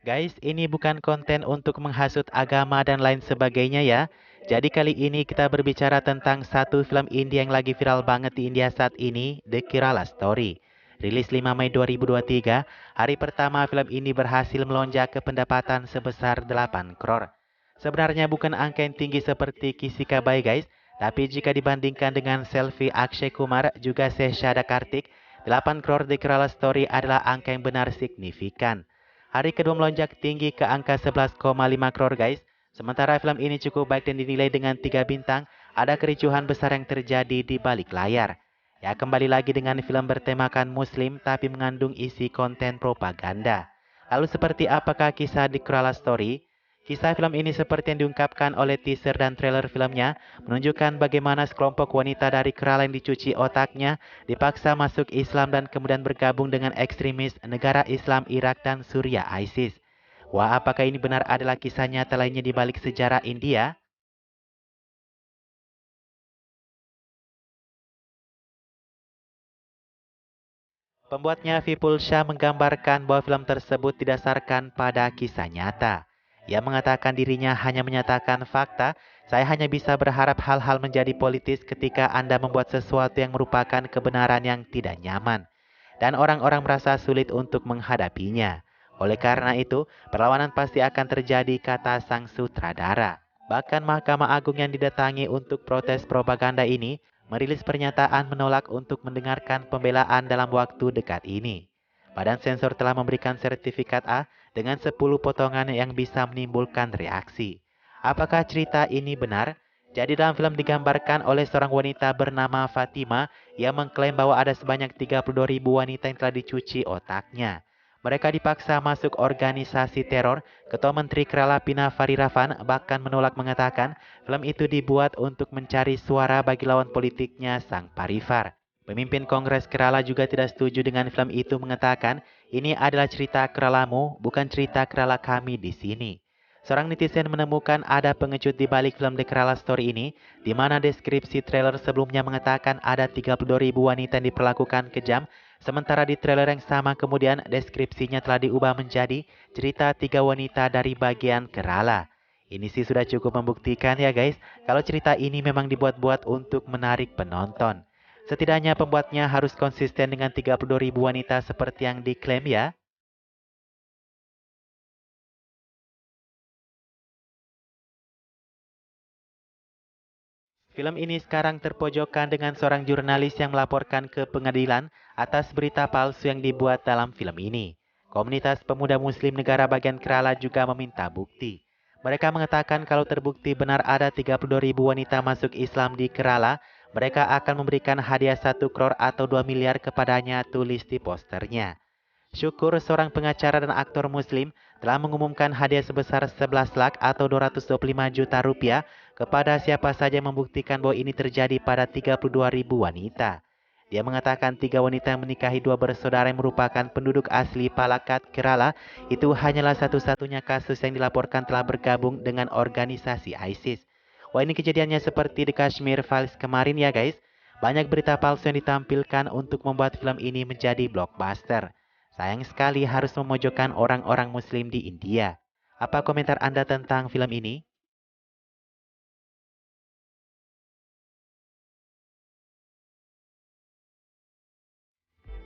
Guys, ini bukan konten untuk menghasut agama dan lain sebagainya ya. Jadi kali ini kita berbicara tentang satu film indie yang lagi viral banget di India saat ini, The Kerala Story. Rilis 5 Mei 2023, hari pertama film ini berhasil melonjak ke pendapatan sebesar 8 crore. Sebenarnya bukan angka yang tinggi seperti Kisi Kabai guys, tapi jika dibandingkan dengan Selfie Akshay Kumar juga Shehzada Kartik, 8 crore The Kerala Story adalah angka yang benar signifikan. Hari kedua melonjak tinggi ke angka 11,5 crore guys. Sementara film ini cukup baik dan dinilai dengan 3 bintang, ada kericuhan besar yang terjadi di balik layar. Ya kembali lagi dengan film bertemakan muslim tapi mengandung isi konten propaganda. Lalu seperti apakah kisah di Kerala Story? Kisah film ini seperti yang diungkapkan oleh teaser dan trailer filmnya, menunjukkan bagaimana sekelompok wanita dari Kerala yang dicuci otaknya dipaksa masuk Islam dan kemudian bergabung dengan ekstremis negara Islam Irak dan Suriah ISIS. Wah, apakah ini benar adalah kisah nyata lainnya di balik sejarah India? Pembuatnya Vipul Shah menggambarkan bahwa film tersebut didasarkan pada kisah nyata. Ia mengatakan dirinya hanya menyatakan fakta, saya hanya bisa berharap hal-hal menjadi politis ketika Anda membuat sesuatu yang merupakan kebenaran yang tidak nyaman. Dan orang-orang merasa sulit untuk menghadapinya. Oleh karena itu, perlawanan pasti akan terjadi, kata sang sutradara. Bahkan Mahkamah Agung yang didatangi untuk protes propaganda ini merilis pernyataan menolak untuk mendengarkan pembelaan dalam waktu dekat ini. Badan sensor telah memberikan sertifikat A dengan 10 potongan yang bisa menimbulkan reaksi. Apakah cerita ini benar? Jadi dalam film digambarkan oleh seorang wanita bernama Fatima yang mengklaim bahwa ada sebanyak 32.000 wanita yang telah dicuci otaknya. Mereka dipaksa masuk organisasi teror. Ketua Menteri Kerala Pina Fariravan bahkan menolak, mengatakan film itu dibuat untuk mencari suara bagi lawan politiknya sang Parifar. Pemimpin Kongres Kerala juga tidak setuju dengan film itu, mengatakan ini adalah cerita Keralamu, bukan cerita Kerala kami di sini. Seorang netizen menemukan ada pengecut di balik film The Kerala Story ini, di mana deskripsi trailer sebelumnya mengatakan ada 32.000 wanita yang diperlakukan kejam, sementara di trailer yang sama kemudian deskripsinya telah diubah menjadi cerita 3 wanita dari bagian Kerala. Ini sih sudah cukup membuktikan ya guys, kalau cerita ini memang dibuat-buat untuk menarik penonton. Setidaknya pembuatnya harus konsisten dengan 32.000 wanita seperti yang diklaim ya. Film ini sekarang terpojokkan dengan seorang jurnalis yang melaporkan ke pengadilan atas berita palsu yang dibuat dalam film ini. Komunitas pemuda muslim negara bagian Kerala juga meminta bukti. Mereka mengatakan kalau terbukti benar ada 32.000 wanita masuk Islam di Kerala, mereka akan memberikan hadiah 1 crore atau 2 miliar kepadanya, tulis di posternya. Syukur seorang pengacara dan aktor muslim telah mengumumkan hadiah sebesar 11 lakh atau 225 juta rupiah kepada siapa saja yang membuktikan bahwa ini terjadi pada 32.000 wanita. Dia mengatakan 3 wanita yang menikahi 2 bersaudara yang merupakan penduduk asli Palakat, Kerala, itu hanyalah satu-satunya kasus yang dilaporkan telah bergabung dengan organisasi ISIS. Wah, ini kejadiannya seperti di Kashmir Files kemarin ya guys. Banyak berita palsu yang ditampilkan untuk membuat film ini menjadi blockbuster. Sayang sekali harus memojokkan orang-orang muslim di India. Apa komentar Anda tentang film ini?